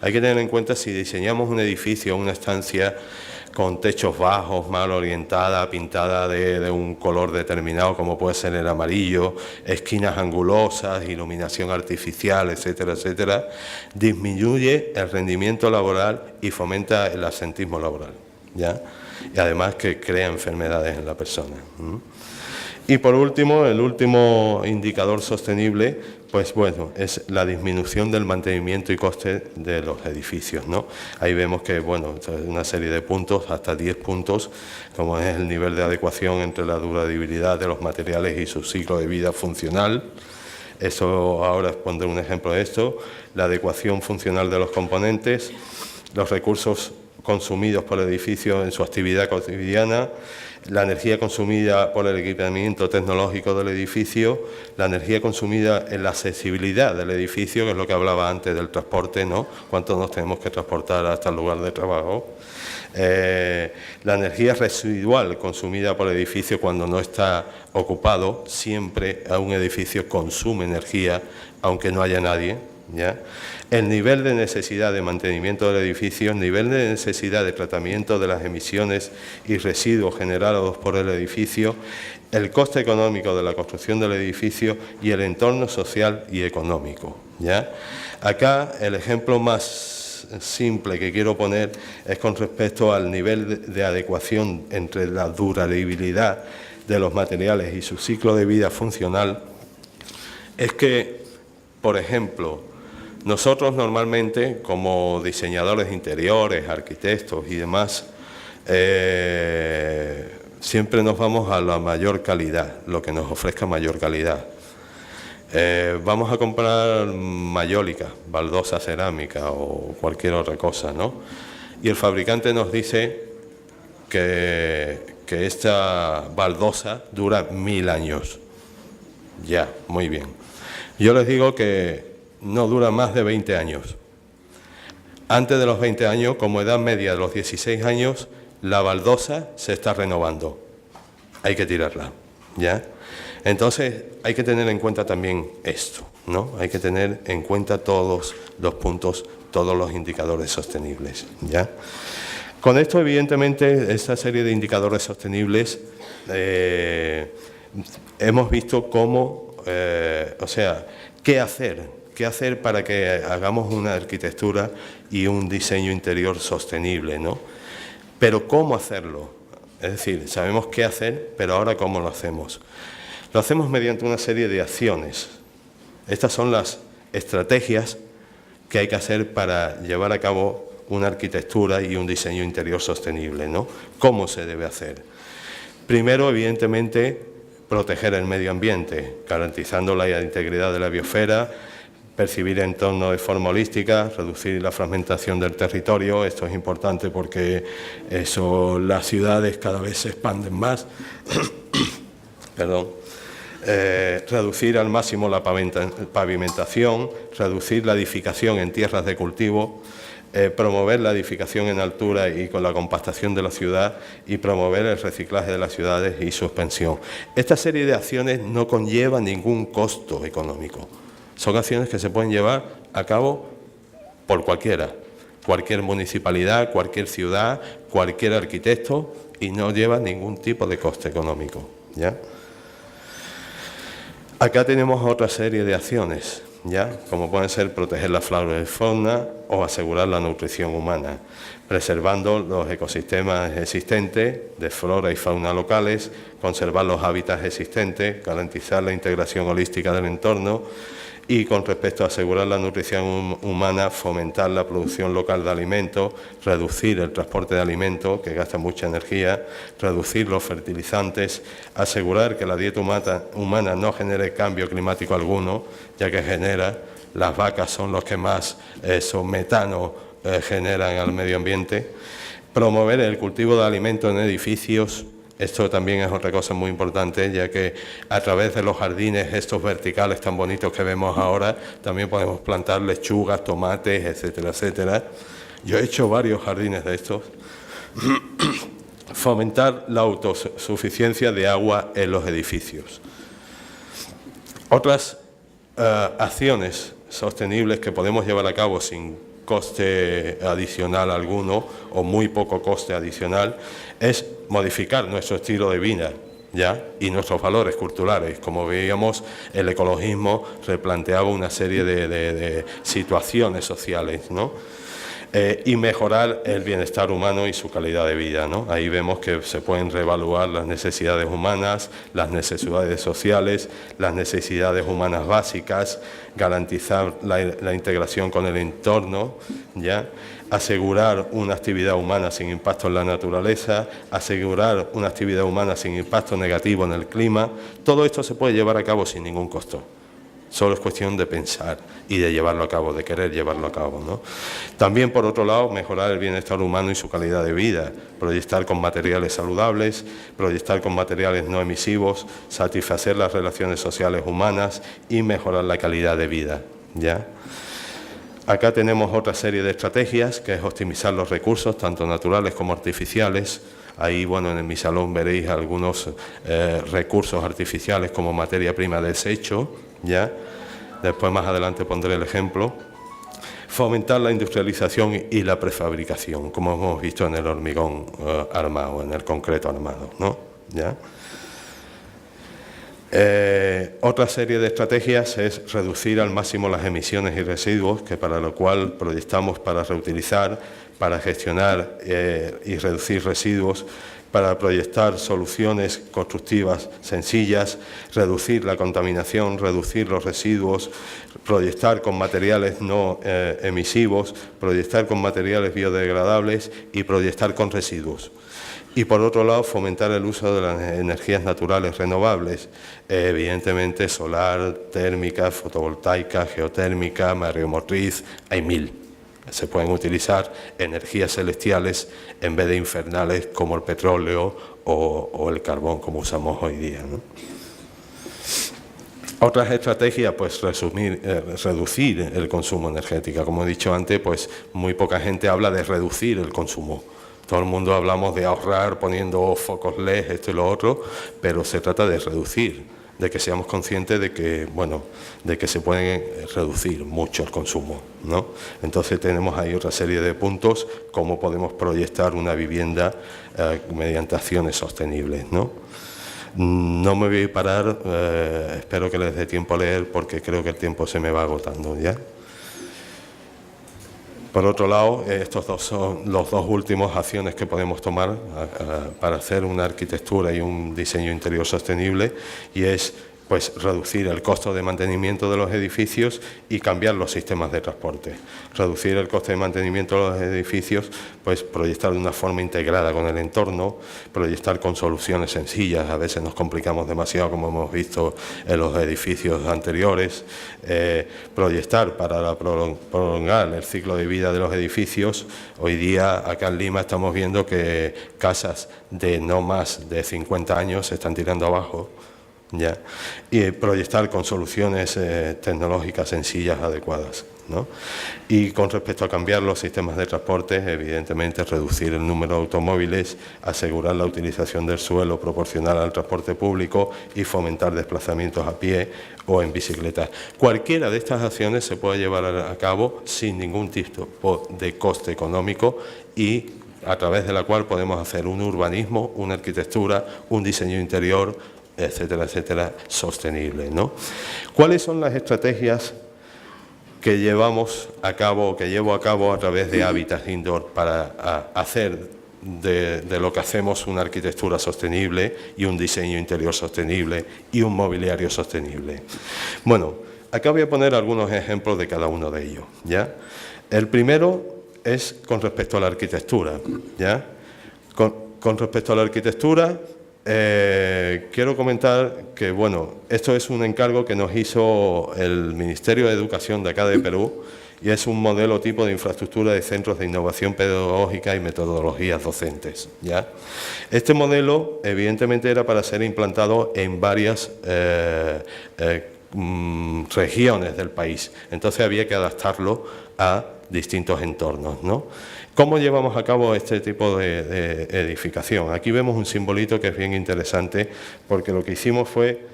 Hay que tener en cuenta si diseñamos un edificio, una estancia con techos bajos, mal orientada, pintada de un color determinado como puede ser el amarillo, esquinas angulosas, iluminación artificial, etcétera, etcétera, disminuye el rendimiento laboral y fomenta el absentismo laboral, ¿ya? Y además que crea enfermedades en la persona. Y por último, el último indicador sostenible, pues bueno, es la disminución del mantenimiento y coste de los edificios, ¿no? Ahí vemos que, bueno, una serie de puntos, hasta 10 puntos, como es el nivel de adecuación entre la durabilidad de los materiales y su ciclo de vida funcional. Eso, ahora os pondré un ejemplo de esto, la adecuación funcional de los componentes, los recursos consumidos por el edificio en su actividad cotidiana, la energía consumida por el equipamiento tecnológico del edificio, la energía consumida en la accesibilidad del edificio, que es lo que hablaba antes del transporte, ¿no? Cuánto nos tenemos que transportar hasta el lugar de trabajo. La energía residual consumida por el edificio cuando no está ocupado, siempre a un edificio consume energía, aunque no haya nadie, ¿ya? El nivel de necesidad de mantenimiento del edificio, el nivel de necesidad de tratamiento de las emisiones y residuos generados por el edificio, el coste económico de la construcción del edificio y el entorno social y económico, ¿ya? Acá el ejemplo más simple que quiero poner es con respecto al nivel de adecuación entre la durabilidad de los materiales y su ciclo de vida funcional. Es que, por ejemplo, nosotros normalmente, como diseñadores de interiores, arquitectos y demás, siempre nos vamos a la mayor calidad, lo que nos ofrezca mayor calidad. Vamos a comprar mayólica, baldosa cerámica o cualquier otra cosa, ¿no? Y el fabricante nos dice que esta baldosa dura 1000 años. Ya, muy bien. Yo les digo que no dura más de 20 años. Antes de los 20 años, como edad media de los 16 años, la baldosa se está renovando. Hay que tirarla, ¿ya? Entonces, hay que tener en cuenta también esto, ¿no? Hay que tener en cuenta todos los puntos, todos los indicadores sostenibles, ¿ya? Con esto, evidentemente, esta serie de indicadores sostenibles, hemos visto cómo, qué hacer para que hagamos una arquitectura y un diseño interior sostenible, ¿no? Pero ¿cómo hacerlo? Es decir, sabemos qué hacer, pero ahora ¿cómo lo hacemos? Lo hacemos mediante una serie de acciones. Estas son las estrategias que hay que hacer para llevar a cabo una arquitectura y un diseño interior sostenible, ¿no? ¿Cómo se debe hacer? Primero, evidentemente, proteger el medio ambiente, garantizando la integridad de la biosfera, percibir el entorno de forma holística, reducir la fragmentación del territorio. Esto es importante porque las ciudades cada vez se expanden más. Perdón. Reducir al máximo la pavimentación, reducir la edificación en tierras de cultivo, promover la edificación en altura y con la compactación de la ciudad y promover el reciclaje de las ciudades y su expansión. Esta serie de acciones no conlleva ningún costo económico. Son acciones que se pueden llevar a cabo por cualquier municipalidad, cualquier ciudad, cualquier arquitecto y no lleva ningún tipo de coste económico, ¿ya? Acá tenemos otra serie de acciones, ¿ya? Como pueden ser proteger la flora y fauna o asegurar la nutrición humana, preservando los ecosistemas existentes de flora y fauna locales, conservar los hábitats existentes, garantizar la integración holística del entorno y con respecto a asegurar la nutrición humana, fomentar la producción local de alimentos, reducir el transporte de alimentos, que gasta mucha energía, reducir los fertilizantes, asegurar que la dieta humana no genere cambio climático alguno, ya que las vacas son los que más metano generan al medio ambiente, promover el cultivo de alimentos en edificios. Esto también es otra cosa muy importante, ya que a través de los jardines, estos verticales tan bonitos que vemos ahora, también podemos plantar lechugas, tomates, etcétera, etcétera. Yo he hecho varios jardines de estos. Fomentar la autosuficiencia de agua en los edificios. Otras acciones sostenibles que podemos llevar a cabo sin coste adicional alguno o muy poco coste adicional es modificar nuestro estilo de vida, ¿ya? Y nuestros valores culturales. Como veíamos, el ecologismo replanteaba una serie de situaciones sociales, ¿no? Y mejorar el bienestar humano y su calidad de vida, ¿no? Ahí vemos que se pueden reevaluar las necesidades humanas, las necesidades sociales, las necesidades humanas básicas, garantizar la integración con el entorno, ¿ya? Asegurar una actividad humana sin impacto en la naturaleza, asegurar una actividad humana sin impacto negativo en el clima. Todo esto se puede llevar a cabo sin ningún costo. Solo es cuestión de pensar y de llevarlo a cabo, de querer llevarlo a cabo, ¿no? También, por otro lado, mejorar el bienestar humano y su calidad de vida, proyectar con materiales saludables, proyectar con materiales no emisivos, satisfacer las relaciones sociales humanas y mejorar la calidad de vida, ¿ya? Acá tenemos otra serie de estrategias, que es optimizar los recursos, tanto naturales como artificiales. Ahí, bueno, en mi salón veréis algunos recursos artificiales como materia prima de desecho, ¿ya? Después, más adelante, pondré el ejemplo. Fomentar la industrialización y la prefabricación, como hemos visto en el hormigón armado, en el concreto armado, ¿no? ¿Ya? Otra serie de estrategias es reducir al máximo las emisiones y residuos, que para lo cual proyectamos para reutilizar, para gestionar y reducir residuos, para proyectar soluciones constructivas sencillas, reducir la contaminación, reducir los residuos, proyectar con materiales no emisivos, proyectar con materiales biodegradables y proyectar con residuos. Y por otro lado, fomentar el uso de las energías naturales renovables, evidentemente solar, térmica, fotovoltaica, geotérmica, mareomotriz, hay 1000, Se pueden utilizar energías celestiales en vez de infernales como el petróleo o el carbón como usamos hoy día, ¿no? Otras estrategias, pues reducir el consumo energético. Como he dicho antes, pues muy poca gente habla de reducir el consumo. Todo el mundo hablamos de ahorrar poniendo focos LED, esto y lo otro, pero se trata de reducir, de que seamos conscientes de que, bueno, de que se puede reducir mucho el consumo, ¿no? Entonces tenemos ahí otra serie de puntos, cómo podemos proyectar una vivienda mediante acciones sostenibles, ¿no? No me voy a parar, espero que les dé tiempo a leer porque creo que el tiempo se me va agotando ya. Por otro lado, estos dos son los dos últimos acciones que podemos tomar para hacer una arquitectura y un diseño interior sostenible, y es pues reducir el costo de mantenimiento de los edificios y cambiar los sistemas de transporte. Reducir el coste de mantenimiento de los edificios, pues proyectar de una forma integrada con el entorno, proyectar con soluciones sencillas, a veces nos complicamos demasiado como hemos visto en los edificios anteriores, proyectar para prolongar el ciclo de vida de los edificios. Hoy día acá en Lima estamos viendo que casas de no más de 50 años se están tirando abajo, ¿ya? Y proyectar con soluciones tecnológicas sencillas, adecuadas, ¿no? Y con respecto a cambiar los sistemas de transporte, evidentemente reducir el número de automóviles, asegurar la utilización del suelo proporcional al transporte público y fomentar desplazamientos a pie o en bicicleta. Cualquiera de estas acciones se puede llevar a cabo sin ningún tipo de coste económico y a través de la cual podemos hacer un urbanismo, una arquitectura, un diseño interior, etcétera, etcétera, sostenible, ¿no? ¿Cuáles son las estrategias que llevamos a cabo, que llevo a cabo a través de Habitat Indoor para hacer de lo que hacemos una arquitectura sostenible y un diseño interior sostenible y un mobiliario sostenible? Bueno, acá voy a poner algunos ejemplos de cada uno de ellos, ¿ya? El primero es con respecto a la arquitectura, ¿ya? Con respecto a la arquitectura, quiero comentar que, bueno, esto es un encargo que nos hizo el Ministerio de Educación de acá de Perú y es un modelo tipo de infraestructura de centros de innovación pedagógica y metodologías docentes, ¿ya? Este modelo, evidentemente, era para ser implantado en varias regiones del país, entonces había que adaptarlo a distintos entornos, ¿no? ¿Cómo llevamos a cabo este tipo de edificación? Aquí vemos un simbolito que es bien interesante porque lo que hicimos fue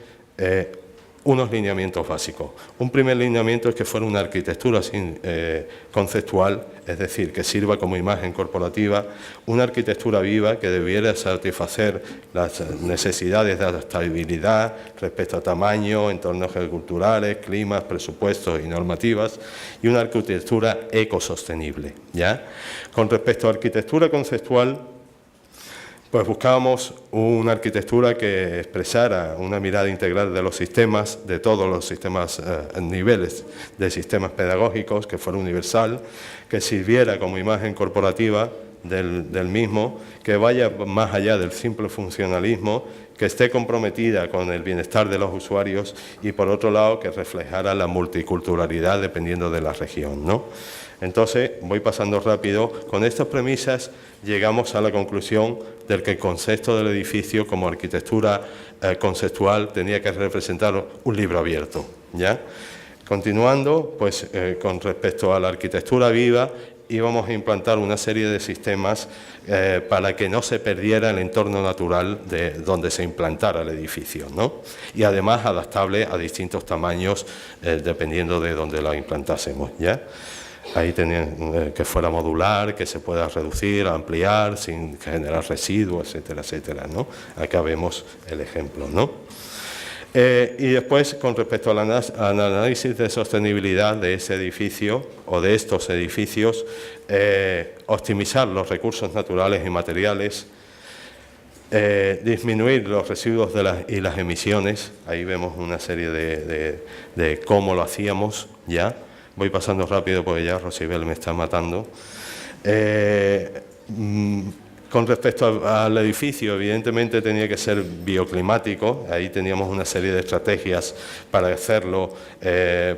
unos lineamientos básicos. Un primer lineamiento es que fuera una arquitectura conceptual, es decir, que sirva como imagen corporativa, una arquitectura viva que debiera satisfacer las necesidades de adaptabilidad respecto a tamaño, entornos culturales, climas, presupuestos y normativas, y una arquitectura ecosostenible, ¿ya? Con respecto a arquitectura conceptual, pues buscábamos una arquitectura que expresara una mirada integral de los sistemas, de todos los sistemas, niveles de sistemas pedagógicos, que fuera universal, que sirviera como imagen corporativa del mismo, que vaya más allá del simple funcionalismo, que esté comprometida con el bienestar de los usuarios y, por otro lado, que reflejara la multiculturalidad dependiendo de la región, ¿no? Entonces, voy pasando rápido. Con estas premisas llegamos a la conclusión de que el concepto del edificio como arquitectura conceptual tenía que representar un libro abierto, ¿ya? Continuando, pues con respecto a la arquitectura viva, íbamos a implantar una serie de sistemas para que no se perdiera el entorno natural de donde se implantara el edificio, ¿no? Y además adaptable a distintos tamaños dependiendo de donde lo implantásemos, ¿ya? Ahí tenían que fuera modular, que se pueda reducir, ampliar, sin generar residuos, etcétera, etcétera, ¿no? Acá vemos el ejemplo, ¿no? Y después, con respecto al análisis de sostenibilidad de ese edificio o de estos edificios, optimizar los recursos naturales y materiales, disminuir los residuos y las emisiones. Ahí vemos una serie de cómo lo hacíamos, ¿ya? Voy pasando rápido porque ya Rosibel me está matando. Con respecto al edificio, evidentemente tenía que ser bioclimático, ahí teníamos una serie de estrategias para hacerlo,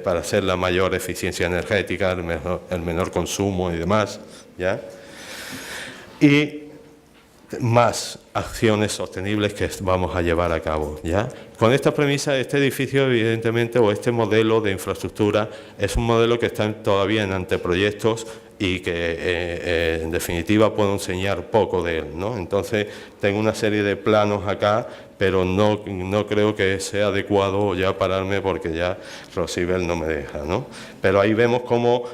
para hacer la mayor eficiencia energética, el menor consumo y demás, ¿ya? Y más acciones sostenibles que vamos a llevar a cabo, ¿ya? Con esta premisa, este edificio, evidentemente, o este modelo de infraestructura, es un modelo que está todavía en anteproyectos y que, en definitiva, puedo enseñar poco de él, ¿no? Entonces, tengo una serie de planos acá, pero no creo que sea adecuado ya pararme porque ya Rosibel no me deja, ¿no? Pero ahí vemos cómo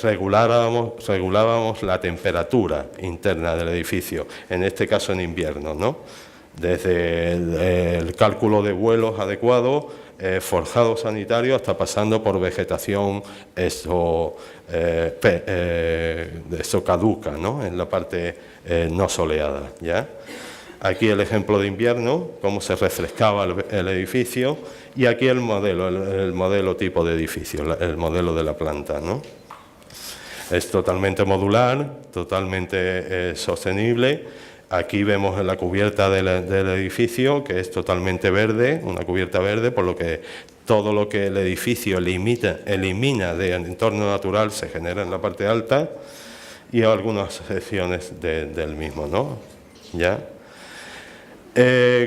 regulábamos la temperatura interna del edificio, en este caso en invierno, ¿no? Desde el cálculo de vuelos adecuados, forjado sanitario, hasta pasando por vegetación caduca, ¿no? En la parte no soleada, ¿ya? Aquí el ejemplo de invierno, cómo se refrescaba el edificio, y aquí el modelo tipo de edificio, el modelo de la planta, ¿no? Es totalmente modular, totalmente sostenible. Aquí vemos la cubierta del edificio, que es totalmente verde, una cubierta verde, por lo que todo lo que el edificio elimina del entorno natural se genera en la parte alta, y algunas secciones del mismo, ¿no? ¿Ya?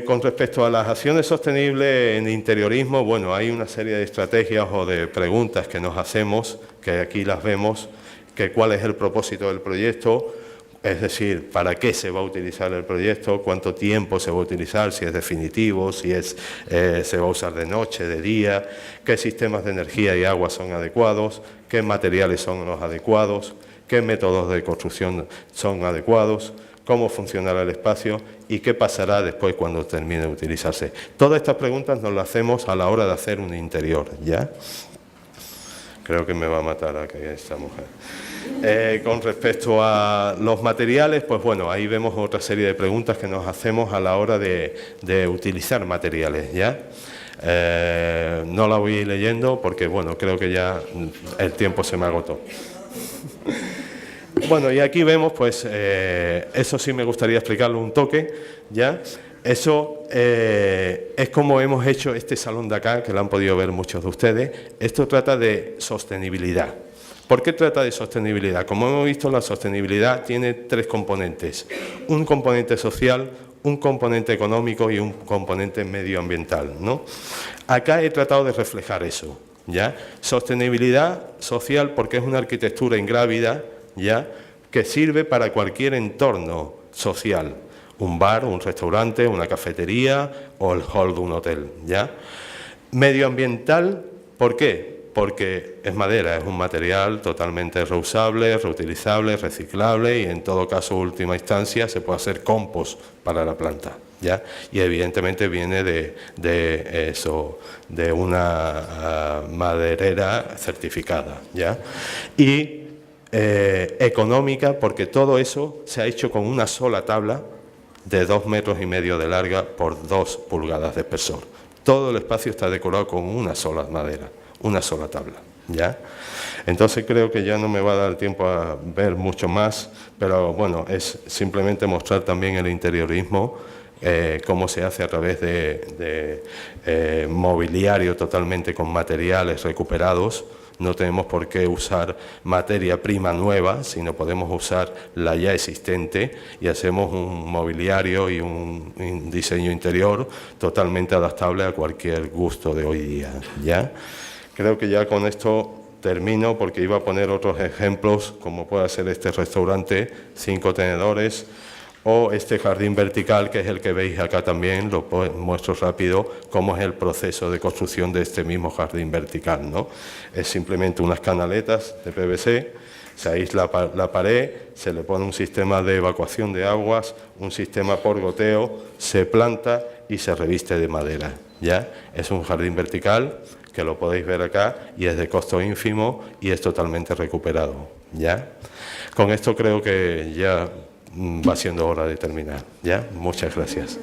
Con respecto a las acciones sostenibles en interiorismo, bueno, hay una serie de estrategias o de preguntas que nos hacemos, que aquí las vemos, que cuál es el propósito del proyecto, es decir, para qué se va a utilizar el proyecto, cuánto tiempo se va a utilizar, si es definitivo, si se va a usar de noche, de día, qué sistemas de energía y agua son adecuados, qué materiales son los adecuados, qué métodos de construcción son adecuados, cómo funcionará el espacio y qué pasará después cuando termine de utilizarse. Todas estas preguntas nos las hacemos a la hora de hacer un interior, ¿ya? Creo que me va a matar aquí esta mujer. Con respecto a los materiales, pues bueno, ahí vemos otra serie de preguntas que nos hacemos a la hora de utilizar materiales, ¿ya? No la voy leyendo porque, bueno, creo que ya el tiempo se me agotó. Bueno, y aquí vemos, pues, eso sí me gustaría explicarlo un toque, ¿ya? Eso es como hemos hecho este salón de acá, que lo han podido ver muchos de ustedes. Esto trata de sostenibilidad. ¿Por qué trata de sostenibilidad? Como hemos visto, la sostenibilidad tiene tres componentes. Un componente social, un componente económico y un componente medioambiental, ¿no? Acá he tratado de reflejar eso, ¿ya? Sostenibilidad social porque es una arquitectura ingrávida, ¿ya?, que sirve para cualquier entorno social, un bar, un restaurante, una cafetería o el hall de un hotel, ¿ya? Medioambiental, ¿por qué? Porque es madera, es un material totalmente reusable, reutilizable, reciclable y en todo caso, última instancia, se puede hacer compost para la planta, ¿ya? Y evidentemente viene de una maderera certificada, ¿ya? Y económica, porque todo eso se ha hecho con una sola tabla de 2,5 metros de larga por 2 pulgadas de espesor. Todo el espacio está decorado con una sola madera, una sola tabla, ¿ya? Entonces creo que ya no me va a dar tiempo a ver mucho más, pero bueno, es simplemente mostrar también el interiorismo, cómo se hace a través de mobiliario totalmente con materiales recuperados. No tenemos por qué usar materia prima nueva, sino podemos usar la ya existente y hacemos un mobiliario y un diseño interior totalmente adaptable a cualquier gusto de hoy día, ¿ya? Creo que ya con esto termino porque iba a poner otros ejemplos, como puede ser este restaurante, 5 tenedores, o este jardín vertical, que es el que veis acá también, lo muestro rápido, cómo es el proceso de construcción de este mismo jardín vertical, ¿no? Es simplemente unas canaletas de PVC, se aísla la pared, se le pone un sistema de evacuación de aguas, un sistema por goteo, se planta y se reviste de madera, ¿ya? Es un jardín vertical, que lo podéis ver acá, y es de costo ínfimo y es totalmente recuperado, ¿ya? Con esto creo que ya va siendo hora de terminar, ¿ya? Muchas gracias.